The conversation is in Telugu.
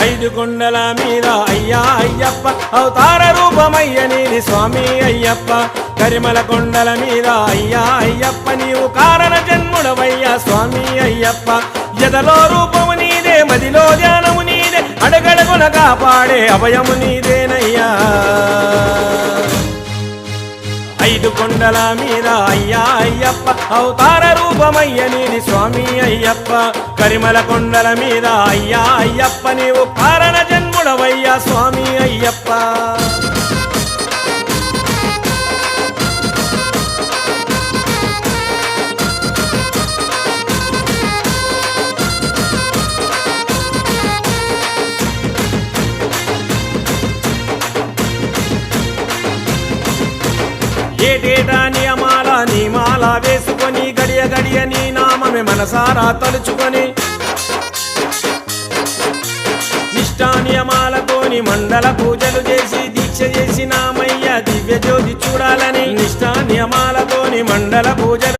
ఐదు కొండల మీద అయ్యా అయ్యప్ప అవతార రూపమయ్య నీది స్వామి అయ్యప్ప కరిమల కొండల మీద అయ్యా అయ్యప్ప నీవు కారణ జన్ముడవయ్యా స్వామి అయ్యప్ప ఎదలో రూపము నీదే మదిలో ధ్యానము నీదే అడగడగున కాపాడే అభయము నీదేనయ్యా ఐదు కొండల మీద అయ్యా అయ్యప్ప అవతార రూపమయ్య నీది స్వామి అయ్యప్ప కరిమల కొండల మీద అయ్యా అయ్యప్ప నీవు కారణ జన్ముడవయ్యా స్వామి అయ్యప్ప ఏటేటా నియమాల నీ మాల వేసుకొని గడియ గడియ నీ నామమే మనసారా తలుచుకొని నిష్టా నియమాలతోని మండల పూజలు చేసి దీక్ష చేసి నామయ్య దివ్య జ్యోతి చూడాలని నిష్టా నియమాలతోని మండల పూజలు